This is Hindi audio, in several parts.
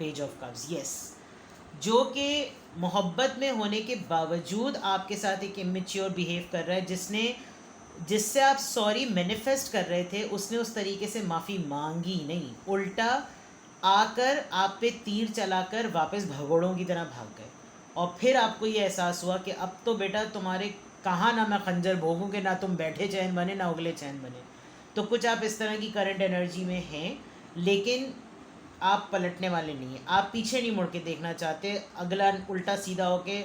पेज ऑफ कप्स, यस, जो कि मोहब्बत में होने के बावजूद आपके साथ एक इमेच्योर बिहेव कर रहा है, जिससे आप सॉरी मैनिफेस्ट कर रहे थे, उसने उस तरीके से माफ़ी मांगी नहीं, उल्टा आकर आप पे तीर चलाकर वापस भगोड़ों की तरह भाग गए। और फिर आपको ये एहसास हुआ कि अब तो बेटा तुम्हारे कहाँ ना मैं खंजर भोगूं कि ना तुम बैठे चैन बने ना उगले चैन बने। तो कुछ आप इस तरह की करंट एनर्जी में हैं, लेकिन आप पलटने वाले नहीं हैं, आप पीछे नहीं मुड़ के देखना चाहते, अगला उल्टा सीधा होके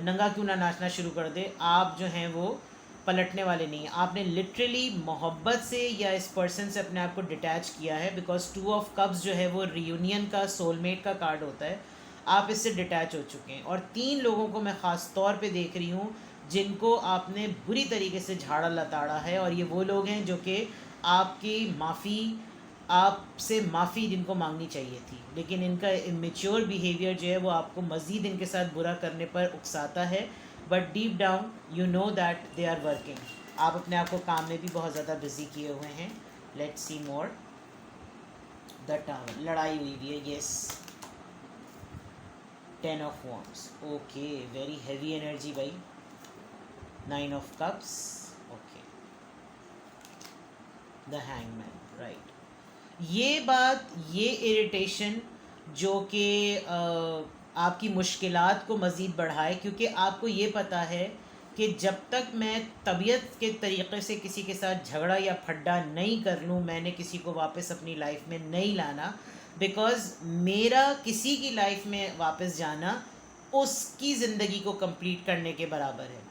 नंगा क्यों ना नाचना शुरू कर दे, आप जो हैं वो पलटने वाले नहीं हैं। आपने लिटरली मोहब्बत से या इस पर्सन से अपने आप को डिटैच किया है, बिकॉज 2 ऑफ कप्स जो है वो रियूनियन का, सोलमेट का कार्ड होता है। आप इससे डिटैच हो चुके हैं। और 3 लोगों को मैं ख़ास तौर पे देख रही हूँ जिनको आपने बुरी तरीके से झाड़ा लताड़ा है, और ये वो लोग हैं जो कि आपसे माफ़ी जिनको मांगनी चाहिए थी, लेकिन इनका इमेच्योर बिहेवियर जो है वो आपको मज़ीद इनके साथ बुरा करने पर उकसाता है। But deep down you know that they are working. आप अपने आप को काम में भी बहुत ज़्यादा बिजी किए हुए हैं। Let's see more. The tower, लड़ाई हुई भी है, yes. 10 of wands, okay, very heavy energy भाई। 9 of cups, okay. The hangman, right. ये बात, ये इरिटेशन जो कि आपकी मुश्किलात को मज़ीद बढ़ाए, क्योंकि आपको ये पता है कि जब तक मैं तबीयत के तरीक़े से किसी के साथ झगड़ा या फड्डा नहीं कर लूँ, मैंने किसी को वापस अपनी लाइफ में नहीं लाना, बिकॉज़ मेरा किसी की लाइफ में वापस जाना उसकी ज़िंदगी को कंप्लीट करने के बराबर है।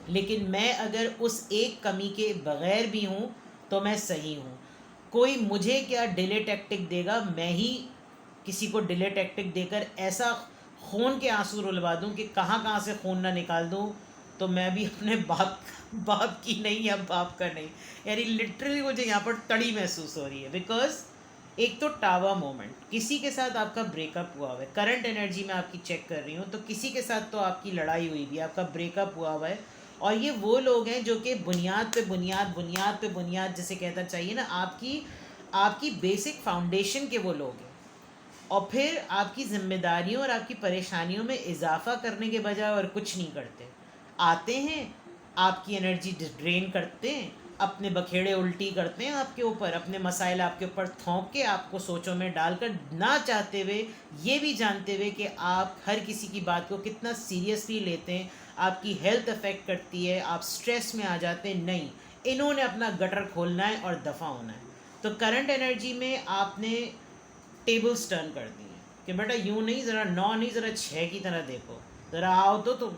लेकिन मैं अगर उस एक कमी के बग़ैर भी हूँ तो मैं सही हूँ। कोई मुझे क्या डिले टैक्टिक देगा, मैं ही किसी को डिले टैक्टिक देकर ऐसा खून के आंसू रुलवा दूँ कि कहाँ कहाँ से खून ना निकाल दूँ, तो मैं भी अपने बाप की नहीं या बाप का नहीं। यानी लिटरली मुझे यहाँ पर तड़ी महसूस हो रही है, बिकॉज एक तो टावर मोमेंट, किसी के साथ आपका ब्रेकअप हुआ हुआ है, करंट एनर्जी में आपकी चेक कर रही हूँ, तो किसी के साथ तो आपकी लड़ाई हुई भी, आपका ब्रेकअप हुआ हुआ है। और ये वो लोग हैं जो कि बुनियाद पे बुनियाद जिसे कहता चाहिए ना, आपकी बेसिक फाउंडेशन के वो लोग हैं। और फिर आपकी ज़िम्मेदारियों और आपकी परेशानियों में इजाफा करने के बजाय और कुछ नहीं करते। आते हैं, आपकी एनर्जी ड्रेन करते हैं, अपने बखेड़े उल्टी करते हैं आपके ऊपर, अपने मसाइल आपके ऊपर थोंक के आपको सोचों में डालकर, ना चाहते हुए, ये भी जानते हुए कि आप हर किसी की बात को कितना सीरियसली लेते हैं, आपकी हेल्थ अफेक्ट करती है, आप स्ट्रेस में आ जाते हैं। नहीं, इन्होंने अपना गटर खोलना है और दफ़ा होना है। तो करंट एनर्जी में आपने टेबल्स टर्न कर दिए कि बेटा यूँ नहीं, ज़रा 9 नहीं, ज़रा 6 की तरह देखो, ज़रा आओ तो तुम,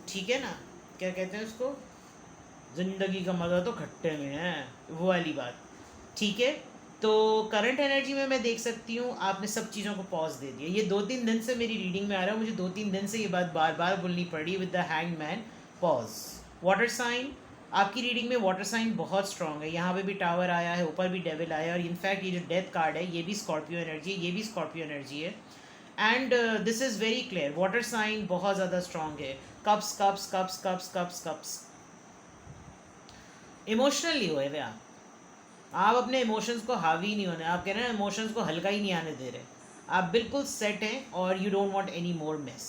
ठीक है ना, क्या कहते हैं उसको, ज़िंदगी का मज़ा तो खट्टे में है, वो वाली बात, ठीक है। तो करंट एनर्जी में मैं देख सकती हूँ आपने सब चीज़ों को पॉज दे दिया। ये 2-3 दिन से मेरी रीडिंग में आ रहा है, मुझे 2-3 दिन से ये बात बार बार बोलनी पड़ी, with the hangman, pause. Water sign, आपकी रीडिंग में वाटर साइन बहुत स्ट्रॉन्ग है, यहाँ पे भी टावर आया है, ऊपर भी डेविल आया है, और इनफैक्ट ये जो डेथ कार्ड है ये भी स्कॉर्पियो एनर्जी है, ये भी स्कॉर्पियो एनर्जी है। And this is very clear, water sign बहुत ज़्यादा स्ट्रॉन्ग है। Cups cups cups cups cups cups, emotionally हुए वे आप अपने इमोशंस को हावी नहीं होने, आप कह रहे हैं इमोशंस को हल्का ही नहीं आने दे रहे, आप बिल्कुल सेट हैं और you don't want any more mess.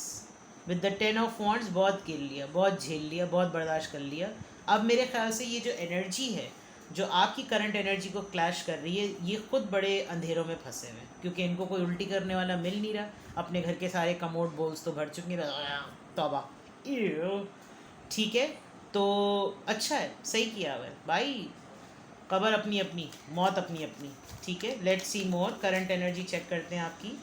With the 10 of wands बहुत गिर लिया, बहुत झेल लिया, बहुत बर्दाश्त कर लिया। अब मेरे ख्याल से ये जो एनर्जी है जो आपकी करंट एनर्जी को क्लैश कर रही है, ये खुद बड़े अंधेरों में फंसे हुए हैं, क्योंकि इनको कोई उल्टी करने वाला मिल नहीं रहा। अपने घर के सारे कमोड बोल्स तो भर चुके हैं, तौबा, ठीक है। तो अच्छा है, सही किया हुआ है भाई, कबर अपनी अपनी, मौत अपनी अपनी, ठीक है। Let's see more, current energy check करते हैं आपकी।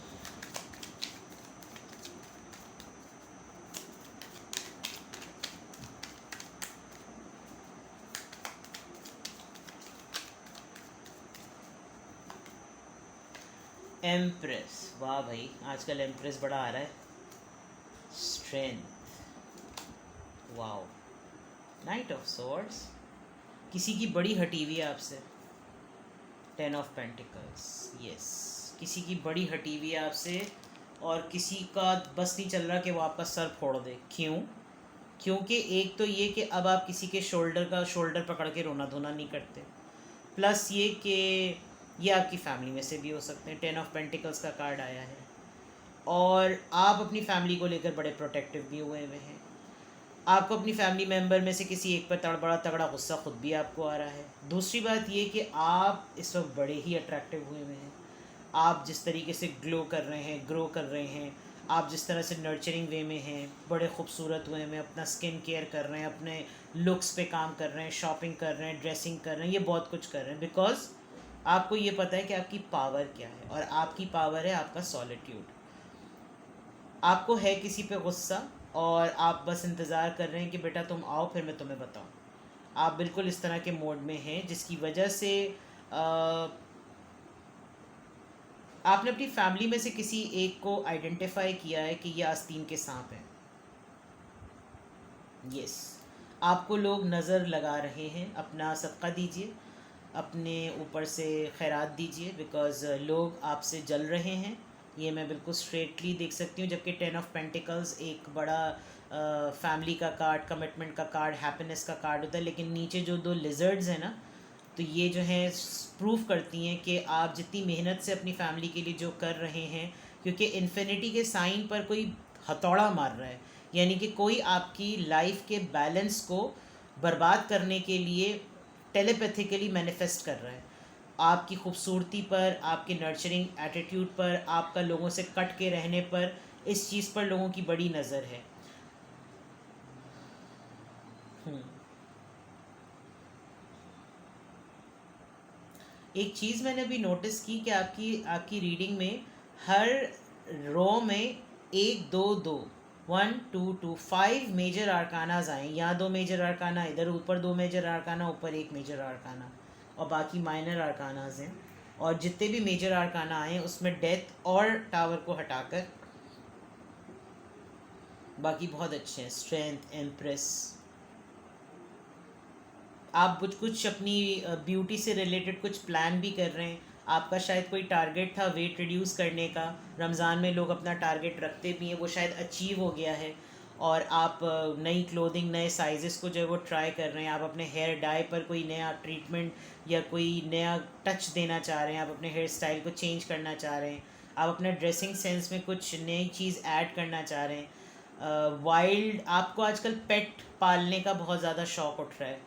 एम्प्रेस, वाह भाई, आजकल एम्प्रेस बड़ा आ रहा है। Strength, wow. Night of swords, किसी की बड़ी हटी हुई है आपसे। 10 ऑफ पेंटिकल्स, यस, किसी की बड़ी हटी हुई है आपसे, और किसी का बस नहीं चल रहा कि वो आपका सर फोड़ दे। क्यों? क्योंकि एक तो ये कि अब आप किसी के शोल्डर पकड़ के रोना धोना नहीं करते, प्लस ये कि ये आपकी फैमिली में से भी हो सकते हैं। 10 ऑफ पेंटिकल्स का कार्ड आया है, और आप अपनी फैमिली को लेकर बड़े प्रोटेक्टिव भी हुए हुए हैं। आपको अपनी फैमिली मेम्बर में से किसी एक पर बड़ा तगड़ा गुस्सा खुद भी आपको आ रहा है। दूसरी बात ये कि आप इस वक्त बड़े ही अट्रैक्टिव हुए हुए हैं। आप जिस तरीके से ग्लो कर रहे हैं, ग्रो कर रहे हैं, आप जिस तरह से नर्चरिंग वे में हैं, बड़े खूबसूरत हुए में अपना स्किन केयर कर रहे हैं, अपने लुक्स पे काम कर रहे हैं, शॉपिंग कर रहे हैं, ड्रेसिंग कर रहे हैं, ये बहुत कुछ कर रहे हैं बिकॉज आपको ये पता है कि आपकी पावर क्या है, और आपकी पावर है आपका सॉलिट्यूड। आपको है किसी पे गुस्सा और आप बस इंतज़ार कर रहे हैं कि बेटा तुम आओ फिर मैं तुम्हें बताऊं। आप बिल्कुल इस तरह के मोड में हैं जिसकी वजह से आपने अपनी फैमिली में से किसी एक को आइडेंटिफाई किया है कि ये आस्तीन के सांप हैं। यस, आपको लोग नज़र लगा रहे हैं। अपना सदका दीजिए, अपने ऊपर से खैरात दीजिए, बिकॉज़ लोग आपसे जल रहे हैं। ये मैं बिल्कुल स्ट्रेटली देख सकती हूँ। जबकि 10 ऑफ पेंटिकल्स एक बड़ा फैमिली का कार्ड, कमिटमेंट का कार्ड, हैप्पीनेस का कार्ड होता है, लेकिन नीचे जो दो लिजर्ड्स हैं ना, तो ये जो है प्रूफ करती हैं कि आप जितनी मेहनत से अपनी फैमिली के लिए जो कर रहे हैं, क्योंकि इन्फिनिटी के साइन पर कोई हथौड़ा मार रहा है, यानी कि कोई आपकी लाइफ के बैलेंस को बर्बाद करने के लिए टेलीपैथिकली मैनिफेस्ट कर रहा है। आपकी खूबसूरती पर, आपके नर्चरिंग एटीट्यूड पर, आपका लोगों से कट के रहने पर, इस चीज़ पर लोगों की बड़ी नज़र है। एक चीज़ मैंने अभी नोटिस की कि आपकी रीडिंग में हर रो में 1 2 2 1 2 2 5 मेजर आर्कानाज आए। यहाँ 2 मेजर आर्काना, इधर ऊपर 2 मेजर आर्काना, ऊपर 1 मेजर आर्काना, और बाकी माइनर आर्कानाज हैं। और जितने भी मेजर आर्काना आए उसमें डेथ और टावर को हटाकर बाकी बहुत अच्छे हैं। Strength, empress. आप कुछ अपनी ब्यूटी से रिलेटेड कुछ प्लान भी कर रहे हैं। आपका शायद कोई टारगेट था वेट रिड्यूस करने का। रमज़ान में लोग अपना टारगेट रखते भी हैं, वो शायद अचीव हो गया है, और आप नई क्लोथिंग, नए साइजेस को जो है वो ट्राई कर रहे हैं। आप अपने हेयर डाई पर कोई नया ट्रीटमेंट या कोई नया टच देना चाह रहे हैं। आप अपने हेयर स्टाइल को चेंज करना चाह रहे हैं। आप अपने ड्रेसिंग सेंस में कुछ नई चीज़ ऐड करना चाह रहे हैं। वाइल्ड, आपको आजकल पेट पालने का बहुत ज़्यादा शौक़ उठ रहा है।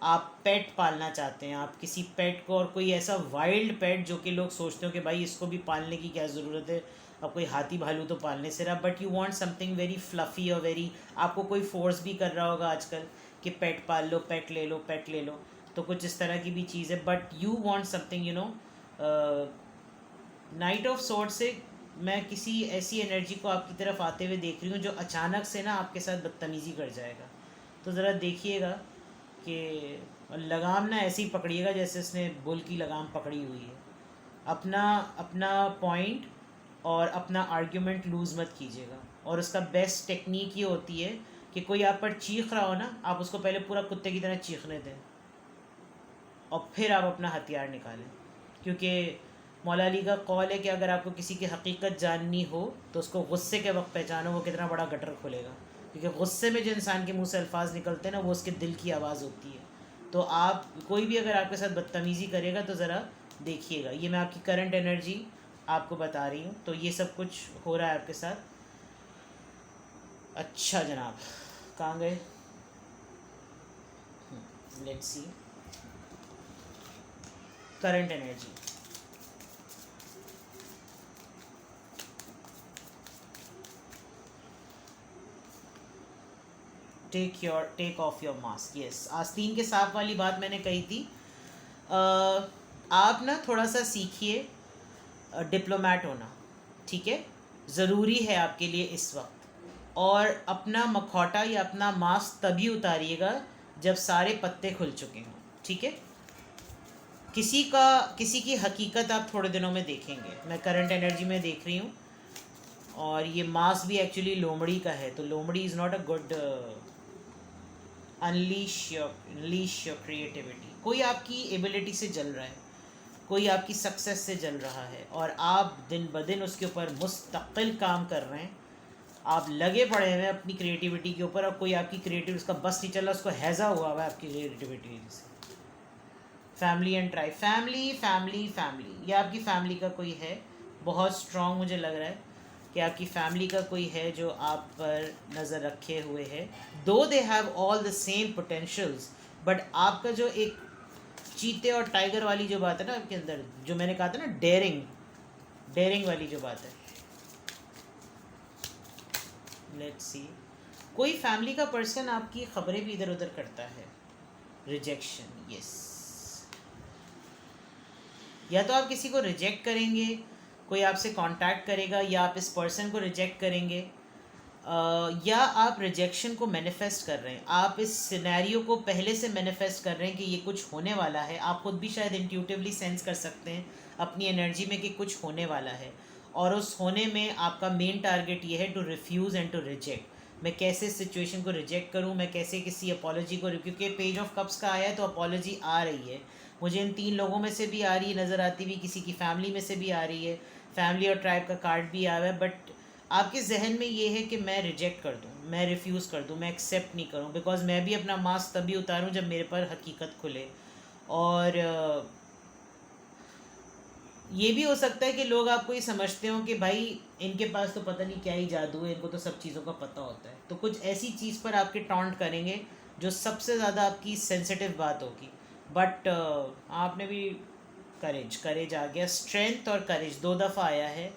आप पेट पालना चाहते हैं, आप किसी पेट को, और कोई ऐसा वाइल्ड पेट जो कि लोग सोचते हो कि भाई इसको भी पालने की क्या ज़रूरत है, अब कोई हाथी भालू तो पालने से रहा, but you want something very fluffy और वेरी, आपको कोई फोर्स भी कर रहा होगा आजकल कि पेट पाल लो, पेट ले लो, पेट ले लो, तो कुछ इस तरह की भी चीज़ है। But you want something, you know. Night of sword से मैं किसी ऐसी एनर्जी को आपकी तरफ आते हुए देख रही हूँ जो अचानक से ना आपके साथ बदतमीज़ी कर जाएगा। तो ज़रा देखिएगा कि लगाम ना ऐसे ही पकड़िएगा जैसे उसने बुल की लगाम पकड़ी हुई है। अपना अपना पॉइंट और अपना आर्ग्यूमेंट लूज़ मत कीजिएगा। और उसका बेस्ट टेक्निक ये होती है कि कोई आप पर चीख रहा हो ना, आप उसको पहले पूरा कुत्ते की तरह चीखने दें और फिर आप अपना हथियार निकालें। क्योंकि मौला अली का कौल है कि अगर आपको किसी की हकीकत जाननी हो तो उसको गुस्से के वक्त पहचानो वो कितना बड़ा गटर खुलेगा। क्योंकि गुस्से में जो इंसान के मुंह से अल्फाज निकलते हैं ना, वो उसके दिल की आवाज़ होती है। तो आप कोई भी अगर आपके साथ बदतमीज़ी करेगा तो ज़रा देखिएगा। ये मैं आपकी करंट एनर्जी आपको बता रही हूँ। तो ये सब कुछ हो रहा है आपके साथ। अच्छा जनाब, कहाँ गए? Let's see current energy. Take off your mask. Yes, आस्तीन के सांप वाली बात मैंने कही थी। आप ना थोड़ा सा सीखिए डिप्लोमेट होना, ठीक है? ज़रूरी है आपके लिए इस वक्त। और अपना मखौटा या अपना मास्क तभी उतारिएगा जब सारे पत्ते खुल चुके हों, ठीक है? किसी की हकीकत आप थोड़े दिनों में देखेंगे। मैं करंट एनर्जी में देख रही हूँ। और ये मास्क भी एक्चुअली लोमड़ी का है, तो लोमड़ी is not a good. Unleash your creativity. कोई आपकी एबिलिटी से जल रहा है, कोई आपकी सक्सेस से जल रहा है, और आप दिन ब दिन उसके ऊपर मुस्तकिल काम कर रहे हैं। आप लगे पड़े हैं अपनी क्रिएटिविटी के ऊपर, और कोई आपकी क्रिएटिविटी उसका बस नहीं चल रहा, उसको हैज़ा हुआ है आपकी क्रिएटिविटी से। Family and tribe, family family family, ये आपकी फैमिली का कोई है, बहुत स्ट्रॉन्ग मुझे लग रहा है कि आपकी फैमिली का कोई है जो आप पर नज़र रखे हुए है। दो they have all the same potentials, but आपका जो एक चीते और टाइगर वाली जो बात है ना आपके अंदर, जो मैंने कहा था ना, डेयरिंग डेयरिंग वाली जो बात है। लेट्स सी, कोई फैमिली का पर्सन आपकी खबरें भी इधर उधर करता है। रिजेक्शन, यस, या तो आप किसी को रिजेक्ट करेंगे, कोई आपसे कांटेक्ट करेगा, या आप इस पर्सन को रिजेक्ट करेंगे, या आप रिजेक्शन को मैनिफेस्ट कर रहे हैं। आप इस सिनेरियो को पहले से मैनिफेस्ट कर रहे हैं कि ये कुछ होने वाला है। आप खुद भी शायद इंट्यूटिवली सेंस कर सकते हैं अपनी एनर्जी में कि कुछ होने वाला है, और उस होने में आपका मेन टारगेट ये है to refuse and to reject. मैं कैसे सिचुएशन को रिजेक्ट करूं, मैं कैसे किसी अपॉलॉजी को, क्योंकि पेज ऑफ कप्स का आया है तो अपॉलॉजी आ रही है मुझे, इन 3 लोगों में से भी आ रही है नज़र आती हुई, किसी की फैमिली में से भी आ रही है, फैमिली और ट्राइब का कार्ड भी आया है। बट आपके जहन में ये है कि मैं रिजेक्ट कर दूं, मैं रिफ्यूज़ कर दूं, मैं एक्सेप्ट नहीं करूं, बिकॉज मैं भी अपना मास्क तभी उतारूं जब मेरे पर हकीकत खुले। और ये भी हो सकता है कि लोग आपको ये समझते हो कि भाई इनके पास तो पता नहीं क्या ही जादू है, इनको तो सब चीज़ों का पता होता है, तो कुछ ऐसी चीज़ पर आपके टॉन्ट करेंगे जो सबसे ज़्यादा आपकी सेंसिटिव बात होगी। बट आपने भी करेज आ गया, स्ट्रेंथ और करेज 2 दफ़ा आया है।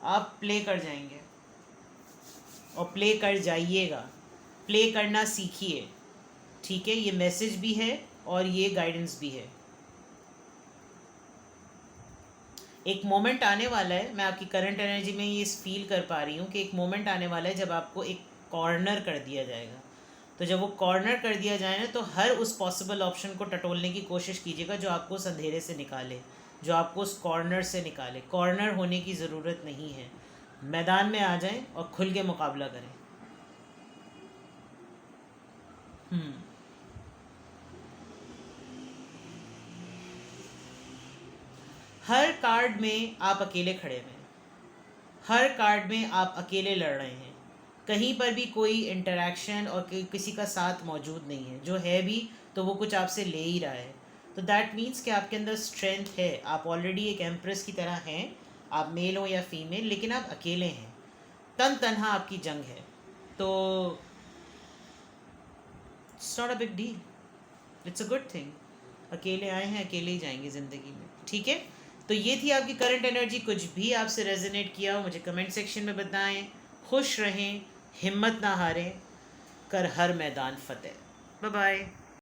आप प्ले कर जाएंगे और प्ले कर जाइएगा, प्ले करना सीखिए, ठीक है। ये मैसेज भी है और ये गाइडेंस भी है। एक मोमेंट आने वाला है, मैं आपकी करंट एनर्जी में ये फील कर पा रही हूँ कि एक मोमेंट आने वाला है जब आपको एक कॉर्नर कर दिया जाएगा। तो जब वो कॉर्नर कर दिया जाए ना, तो हर उस पॉसिबल ऑप्शन को टटोलने की कोशिश कीजिएगा जो आपको उस अंधेरे से निकाले, जो आपको उस कॉर्नर से निकाले। कॉर्नर होने की ज़रूरत नहीं है, मैदान में आ जाएं और खुल के मुकाबला करें। हर कार्ड में आप अकेले खड़े हुए हैं, हर कार्ड में आप अकेले लड़ रहे हैं, कहीं पर भी कोई इंटरेक्शन और किसी का साथ मौजूद नहीं है। जो है भी तो वो कुछ आपसे ले ही रहा है। तो दैट मीन्स कि आपके अंदर स्ट्रेंथ है, आप ऑलरेडी एक एम्प्रेस की तरह हैं, आप मेल हो या फीमेल, लेकिन आप अकेले हैं, तन तनहा आपकी जंग है। तो it's not a big deal, it's a good thing. अकेले आए हैं, अकेले ही जाएंगे ज़िंदगी में, ठीक है। तो ये थी आपकी करंट एनर्जी। कुछ भी आपसे रेजोनेट किया हो मुझे कमेंट सेक्शन में बताएं। खुश रहें, हिम्मत ना हारें, कर हर मैदान फतेह। Bye bye.